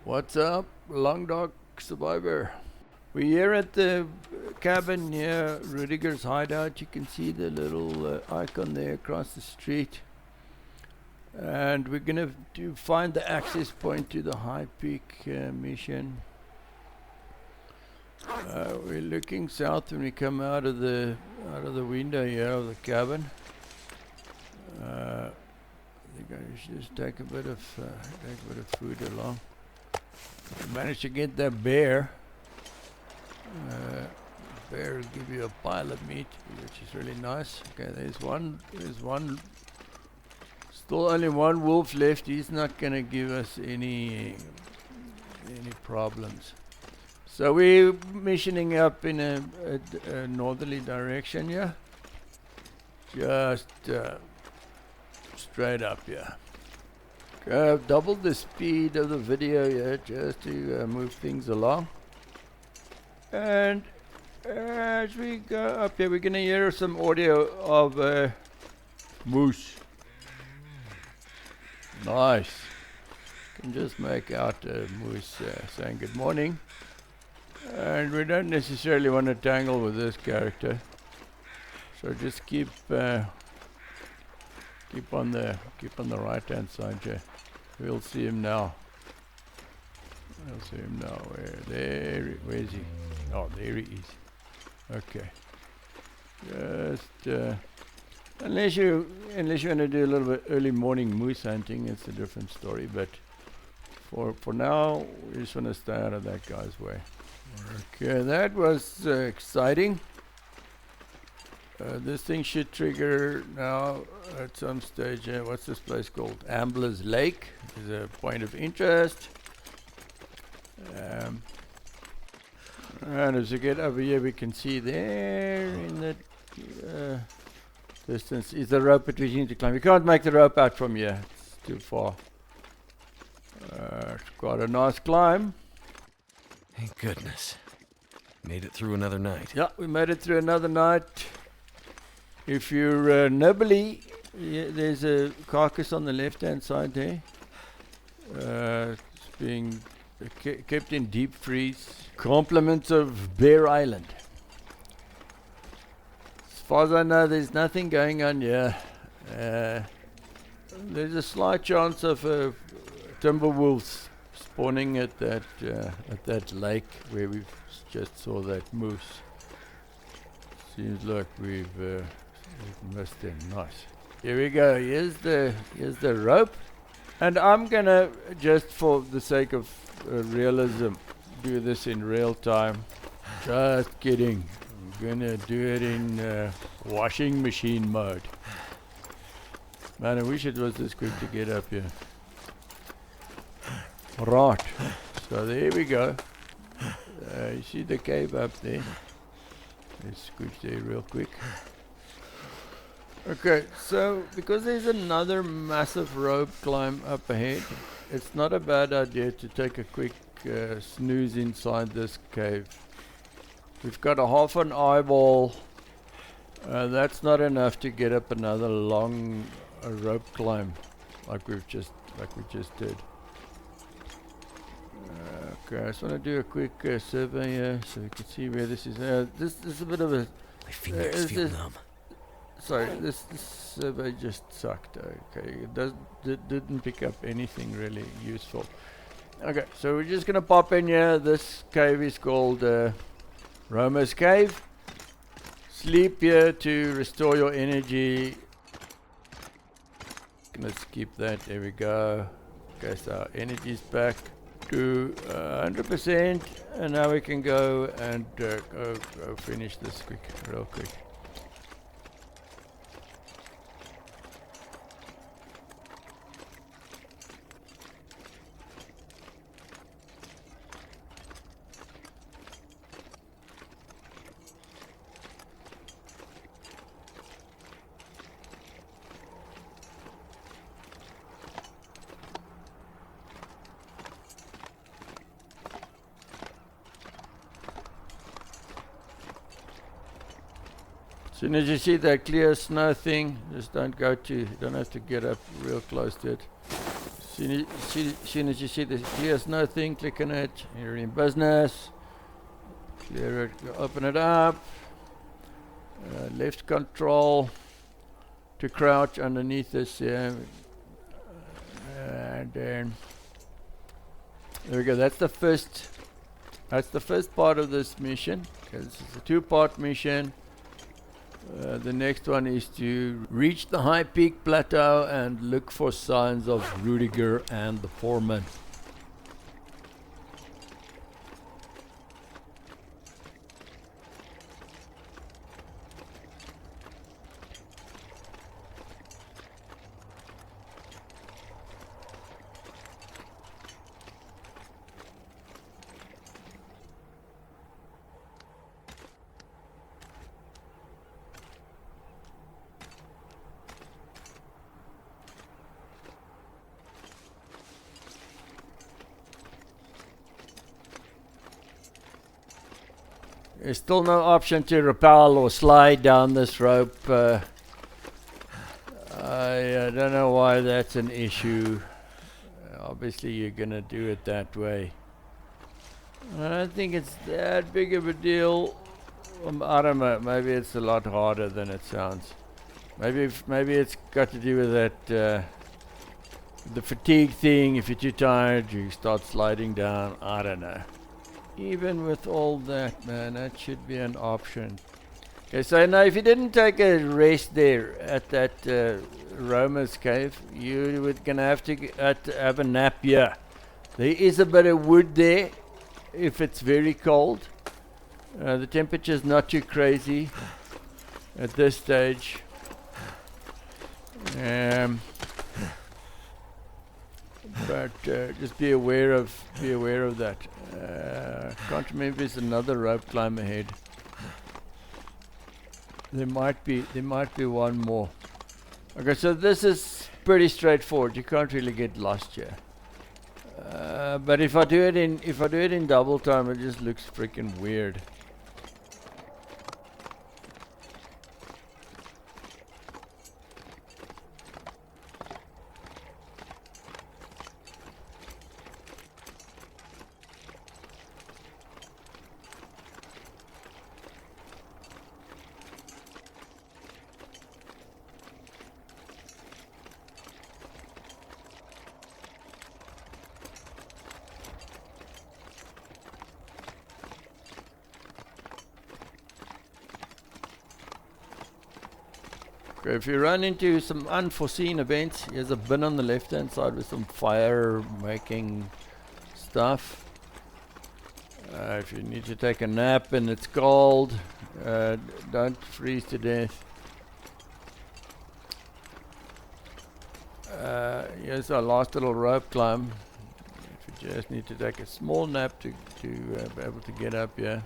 What's up, Long Dog Survivor? We're here at the cabin near Rüdiger's Hideout. You can see the little icon there across the street. And we're gonna find the access point to the High Peak mission. We're looking south when we come out of the window here of the cabin. I think I should just take a bit of food along. I managed to get that bear. Bear will give you a pile of meat, which is really nice. Okay, there's one. Still only one wolf left. He's not gonna give us any problems. So we're missioning up in a northerly direction here. Just straight up here. I've doubled the speed of the video here just to move things along. And as we go up here, we're going to hear some audio of a moose. Nice. Can just make out a moose saying good morning. And we don't necessarily want to tangle with this character. So just keep on the right hand side here. We'll see him now. Where is he? Oh, there he is. Okay. Just unless you want to do a little bit early morning moose hunting, it's a different story. But for now, we just want to stay out of that guy's way. Okay, that was exciting. This thing should trigger now at some stage. What's this place called? Ambler's Lake is a point of interest. And as we get over here, we can see there in the distance is the rope that we need to climb. We can't make the rope out from here. It's too far. It's quite a nice climb. Thank goodness. Made it through another night. Yeah, we made it through another night. If you're nibbly, there's a carcass on the left-hand side there. It's being kept in deep freeze. Compliments of Bear Island. As far as I know, there's nothing going on here. There's a slight chance of timber wolves spawning at that lake where we just saw that moose. Seems like we've missed him. Nice. Here we go. Here's the rope, and I'm gonna, just for the sake of realism, do this in real time. Just kidding. I'm gonna do it in washing machine mode. Man, I wish it was this quick to get up here. Right. So there we go. You see the cave up there? Let's scooch there real quick. Okay, so because there's another massive rope climb up ahead, it's not a bad idea to take a quick snooze inside this cave. We've got a half an eyeball. That's not enough to get up another long rope climb like we just did. Okay, I just want to do a quick survey here so we can see where this is. This is a bit of a... My fingers feel numb. Sorry, this survey just sucked. Okay, it didn't pick up anything really useful. Okay, so we're just going to pop in here. This cave is called Romer's Cave. Sleep here to restore your energy. Let's keep that. There we go. Okay, so our energy's back to 100%, and now we can go and go finish this real quick. As soon as you see that clear snow thing, just don't have to get up real close to it. Soon as you see the clear snow thing, click on it. You're in business. Clear it, open it up. Left control to crouch underneath this, and then there we go. That's the first part of this mission. Okay, this is a 2-part mission. The next one is to reach the high peak plateau and look for signs of Rüdiger and the foreman. There's still no option to rappel or slide down this rope. I don't know why that's an issue. Obviously you're gonna do it that way. I don't think it's that big of a deal. I don't know, maybe it's a lot harder than it sounds. Maybe it's got to do with that the fatigue thing. If you're too tired, you start sliding down. I don't know. Even with all that, man, that should be an option. Okay, so now if you didn't take a rest there at that Roma's cave, you were gonna have to have a nap here. There is a bit of wood there if it's very cold. The temperature's not too crazy at this stage. But just be aware of that. Can't remember if there's another rope climb ahead. There might be one more. Okay, so this is pretty straightforward. You can't really get lost here. But if I do it in double time, it just looks freaking weird. If you run into some unforeseen events, here's a bin on the left hand side with some fire making stuff. If you need to take a nap and it's cold, don't freeze to death. Here's our last little rope climb. If you just need to take a small nap to be able to get up here.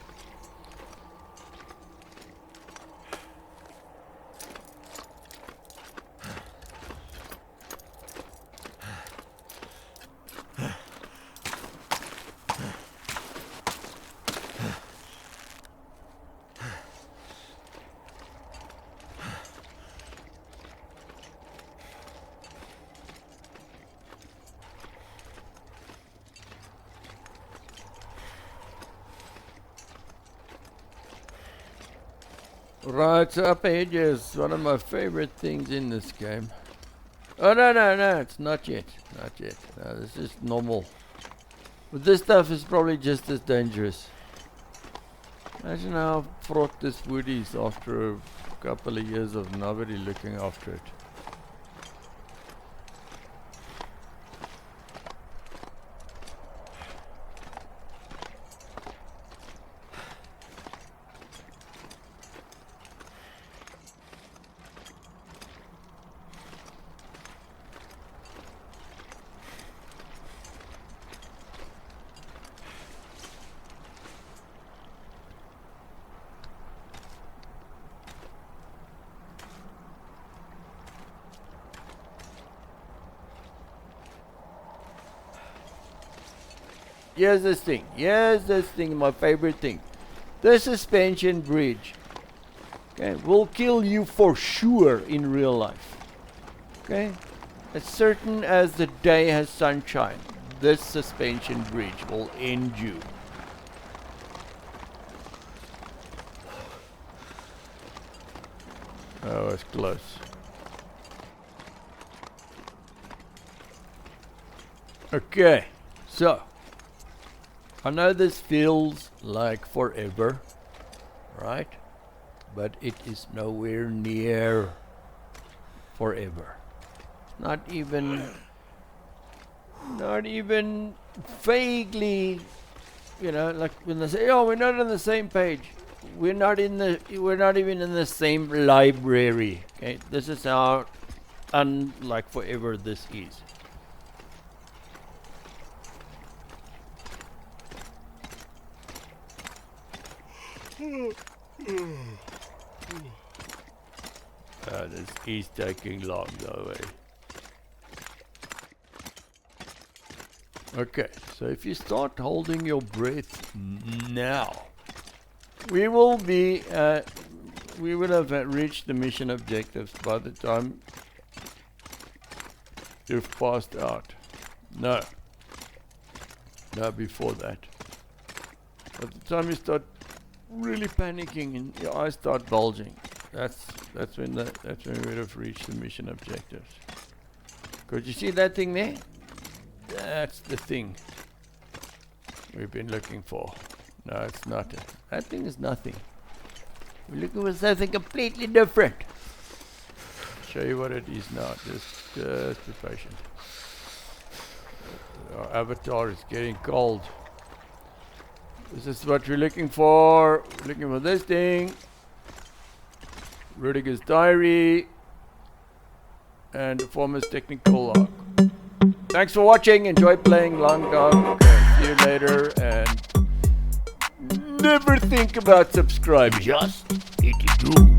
Right, so up ahead is one of my favorite things in this game. Oh, no, it's not yet. Not yet. No, this is normal. But this stuff is probably just as dangerous. Imagine how fraught this wood is after a couple of years of nobody looking after it. Here's this thing, my favorite thing. The suspension bridge. Okay, will kill you for sure in real life. Okay? As certain as the day has sunshine, this suspension bridge will end you. Oh, it's close. Okay, so I know this feels like forever, right? But it is nowhere near forever. Not even vaguely, you know, like when they say, "Oh, we're not on the same page." We're not even in the same library. Okay, this is how unlike forever this is. This is taking long though, eh? Okay, so if you start holding your breath now, we will have reached the mission objectives by the time you've passed out. No, before that. By the time you start really panicking and your eyes start bulging, that's when we would have reached the mission objectives. Could you see that thing there? That's the thing we've been looking for. No, it's not. That thing is nothing. We're looking for something completely different. I'll show you what it is now. Just be patient. Our avatar is getting cold. This is what we're looking for. We're looking for this thing. Rüdiger's diary. And the former's technical log. Thanks for watching. Enjoy playing Long Dog. See you later. And never think about subscribing. Just hit it do.